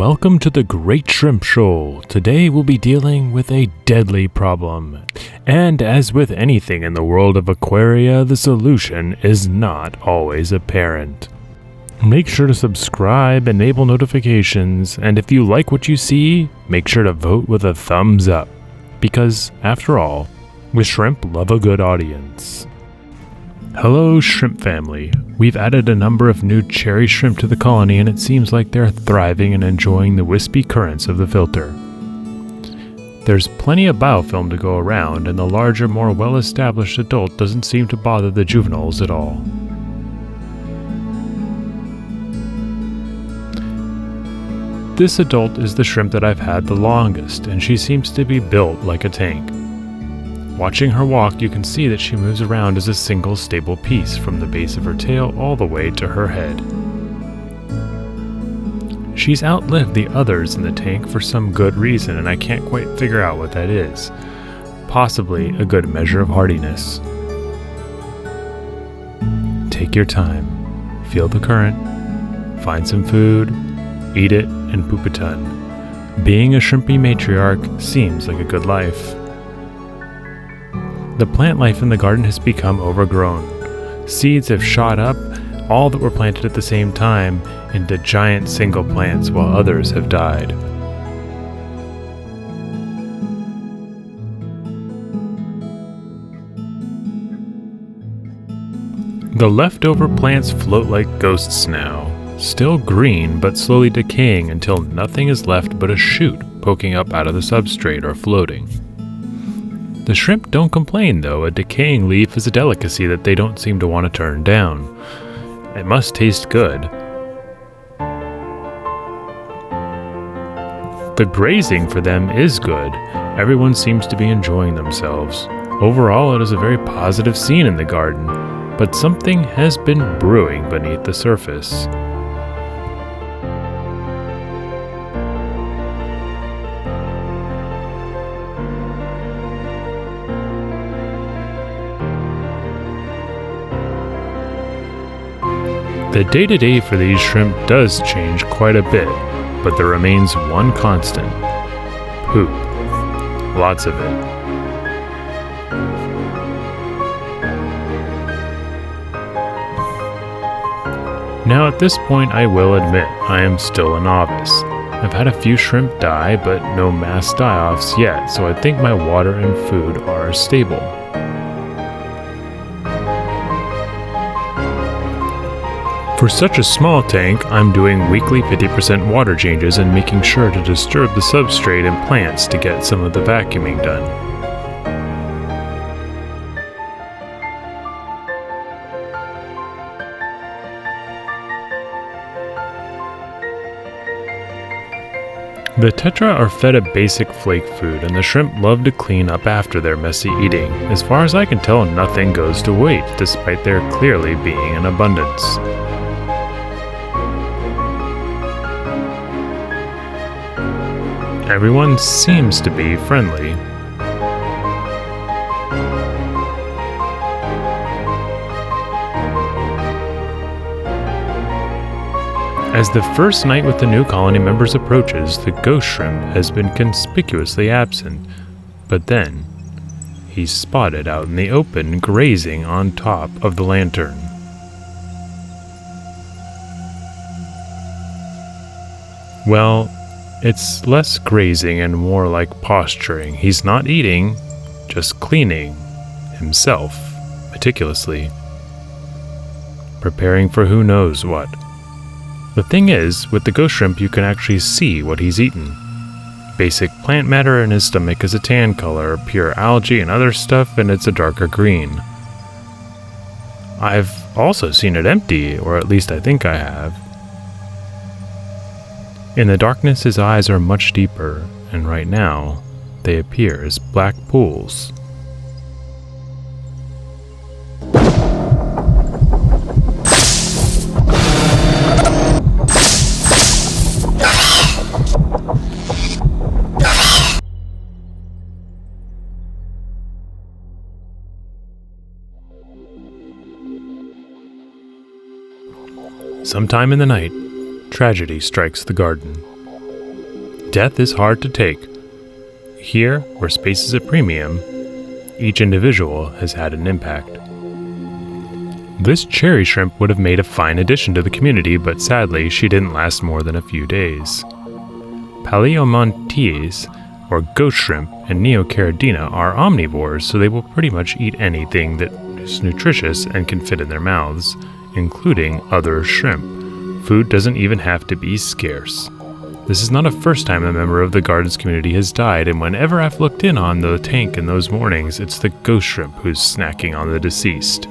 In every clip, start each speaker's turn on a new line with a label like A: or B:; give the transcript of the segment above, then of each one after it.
A: Welcome to the Great Shrimp Show. Today we'll be dealing with a deadly problem. And as with anything in the world of aquaria, the solution is not always apparent. Make sure to subscribe, enable notifications, and if you like what you see, make sure to vote with a thumbs up. Because, after all, with shrimp love a good audience. Hello, shrimp family. We've added a number of new cherry shrimp to the colony, and it seems like they're thriving and enjoying the wispy currents of the filter. There's plenty of biofilm to go around, and the larger, more well-established adult doesn't seem to bother the juveniles at all. This adult is the shrimp that I've had the longest, and she seems to be built like a tank. Watching her walk, you can see that she moves around as a single stable piece from the base of her tail all the way to her head. She's outlived the others in the tank for some good reason, and I can't quite figure out what that is. Possibly a good measure of hardiness. Take your time, feel the current, find some food, eat it, and poop a ton. Being a shrimpy matriarch seems like a good life. The plant life in the garden has become overgrown. Seeds have shot up, all that were planted at the same time, into giant single plants while others have died. The leftover plants float like ghosts now, still green but slowly decaying until nothing is left but a shoot poking up out of the substrate or floating. The shrimp don't complain though, a decaying leaf is a delicacy that they don't seem to want to turn down. It must taste good. The grazing for them is good. Everyone seems to be enjoying themselves. Overall, it is a very positive scene in the garden, but something has been brewing beneath the surface. The day-to-day for these shrimp does change quite a bit, but there remains one constant: poop. Lots of it. Now at this point I will admit I am still a novice. I've had a few shrimp die, but no mass die-offs yet, so I think my water and food are stable. For such a small tank, I'm doing weekly 50% water changes and making sure to disturb the substrate and plants to get some of the vacuuming done. The tetra are fed a basic flake food, and the shrimp love to clean up after their messy eating. As far as I can tell, nothing goes to waste, despite there clearly being an abundance. Everyone seems to be friendly. As the first night with the new colony members approaches, the ghost shrimp has been conspicuously absent, but then he's spotted out in the open grazing on top of the lantern. Well, it's less grazing and more like posturing. He's not eating, just cleaning himself meticulously, preparing for who knows what. The thing is, with the ghost shrimp you can actually see what he's eaten. Basic plant matter in his stomach is a tan color, pure algae and other stuff, and it's a darker green. I've also seen it empty, or at least I think I have. In the darkness, his eyes are much deeper, and right now, they appear as black pools. Sometime in the night, tragedy strikes the garden. Death is hard to take. Here, where space is a premium, each individual has had an impact. This cherry shrimp would have made a fine addition to the community, but sadly, she didn't last more than a few days. Paleomontes, or ghost shrimp, and Neocaridina are omnivores, so they will pretty much eat anything that is nutritious and can fit in their mouths, including other shrimp. Food doesn't even have to be scarce. This is not a first time a member of the gardens community has died, and whenever I've looked in on the tank in those mornings, it's the ghost shrimp who's snacking on the deceased.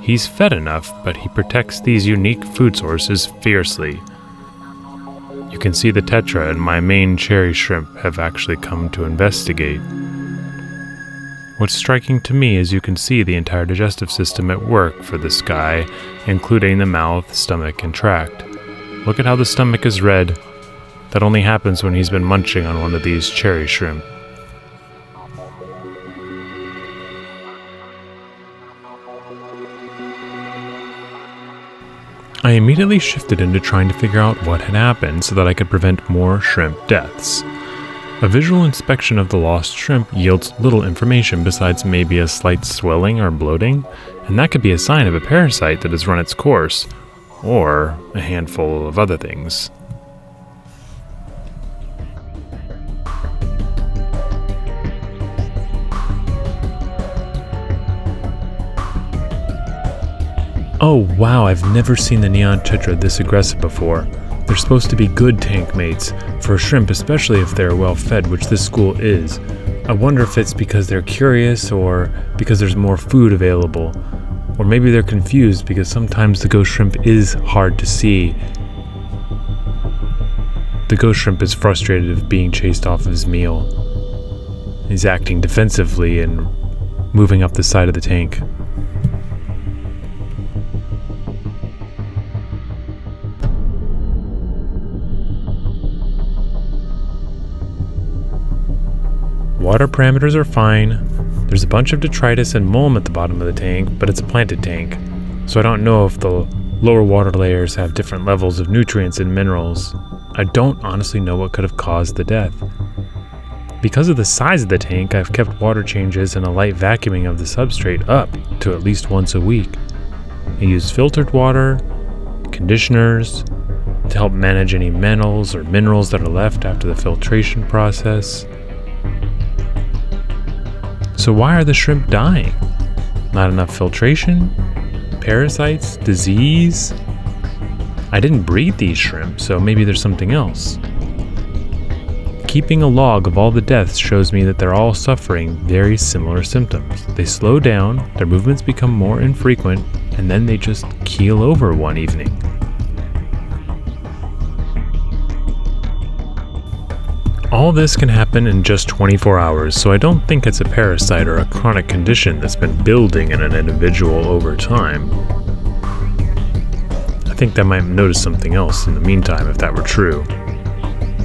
A: He's fed enough, but he protects these unique food sources fiercely. You can see the tetra and my main cherry shrimp have actually come to investigate. What's striking to me is you can see the entire digestive system at work for this guy, including the mouth, stomach, and tract. Look at how the stomach is red. That only happens when he's been munching on one of these cherry shrimp. I immediately shifted into trying to figure out what had happened so that I could prevent more shrimp deaths. A visual inspection of the lost shrimp yields little information besides maybe a slight swelling or bloating, and that could be a sign of a parasite that has run its course, or a handful of other things. Oh wow, I've never seen the neon tetra this aggressive before. They're supposed to be good tank mates, for a shrimp especially if they're well fed, which this school is. I wonder if it's because they're curious or because there's more food available. Or maybe they're confused because sometimes the ghost shrimp is hard to see. The ghost shrimp is frustrated of being chased off of his meal. He's acting defensively and moving up the side of the tank. Water parameters are fine. There's a bunch of detritus and mulm at the bottom of the tank, but it's a planted tank, so I don't know if the lower water layers have different levels of nutrients and minerals. I don't honestly know what could have caused the death. Because of the size of the tank, I've kept water changes and a light vacuuming of the substrate up to at least once a week. I use filtered water, conditioners, to help manage any metals or minerals that are left after the filtration process. So why are the shrimp dying? Not enough filtration? Parasites? Disease? I didn't breed these shrimp, so maybe there's something else. Keeping a log of all the deaths shows me that they're all suffering very similar symptoms. They slow down, their movements become more infrequent, and then they just keel over one evening. All this can happen in just 24 hours, so I don't think it's a parasite or a chronic condition that's been building in an individual over time. I think that might notice something else in the meantime if that were true.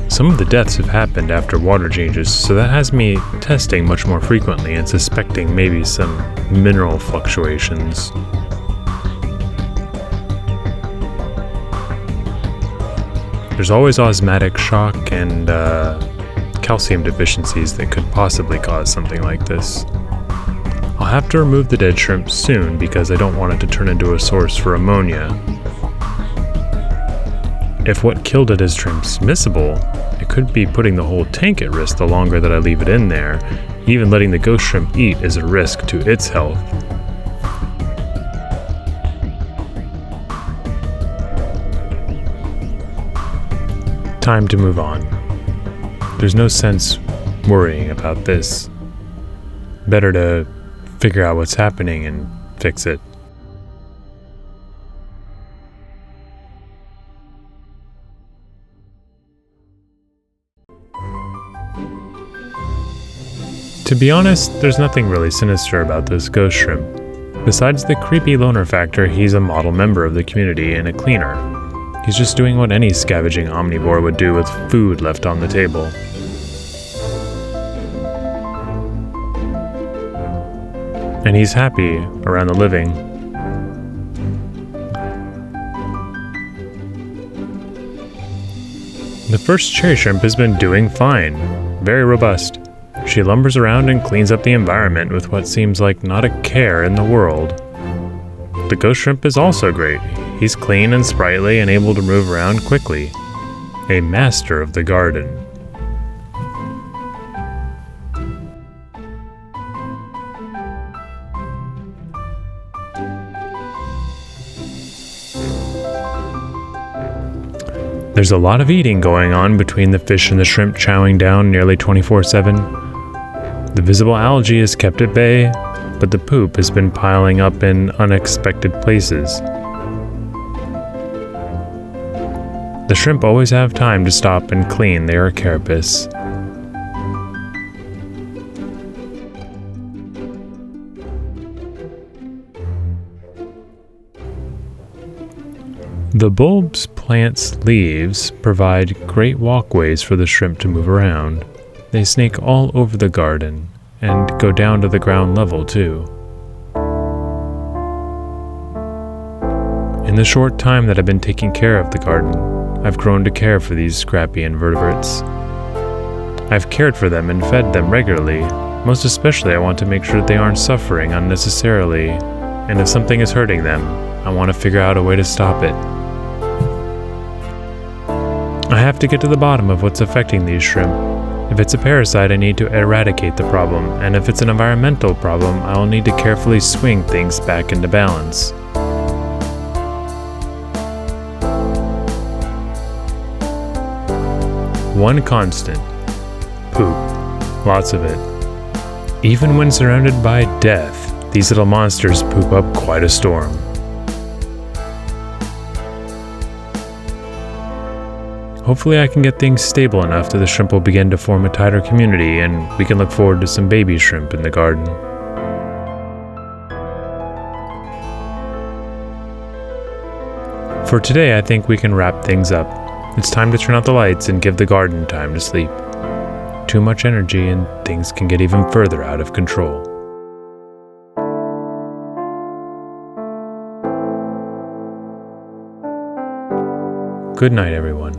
A: Some of the deaths have happened after water changes, so that has me testing much more frequently and suspecting maybe some mineral fluctuations. There's always osmotic shock and calcium deficiencies that could possibly cause something like this. I'll have to remove the dead shrimp soon because I don't want it to turn into a source for ammonia. If what killed it is transmissible, it could be putting the whole tank at risk the longer that I leave it in there. Even letting the ghost shrimp eat is a risk to its health. Time to move on. There's no sense worrying about this. Better to figure out what's happening and fix it. To be honest, there's nothing really sinister about this ghost shrimp. Besides the creepy loner factor, he's a model member of the community and a cleaner. He's just doing what any scavenging omnivore would do with food left on the table. And he's happy around the living. The first cherry shrimp has been doing fine, very robust. She lumbers around and cleans up the environment with what seems like not a care in the world. The ghost shrimp is also great. He's clean and sprightly and able to move around quickly. A master of the garden. There's a lot of eating going on between the fish and the shrimp chowing down nearly 24/7. The visible algae is kept at bay, but the poop has been piling up in unexpected places. The shrimp always have time to stop and clean their carapace. The bulb's plant's leaves provide great walkways for the shrimp to move around. They snake all over the garden and go down to the ground level too. In the short time that I've been taking care of the garden, I've grown to care for these scrappy invertebrates. I've cared for them and fed them regularly. Most especially, I want to make sure that they aren't suffering unnecessarily, and if something is hurting them, I want to figure out a way to stop it. I have to get to the bottom of what's affecting these shrimp. If it's a parasite, I need to eradicate the problem, and if it's an environmental problem, I will need to carefully swing things back into balance. One constant: poop. Lots of it. Even when surrounded by death, these little monsters poop up quite a storm. Hopefully I can get things stable enough that the shrimp will begin to form a tighter community and we can look forward to some baby shrimp in the garden. For today, I think we can wrap things up. It's time to turn out the lights and give the garden time to sleep. Too much energy and things can get even further out of control. Good night, everyone.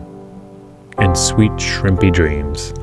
A: And sweet shrimpy dreams.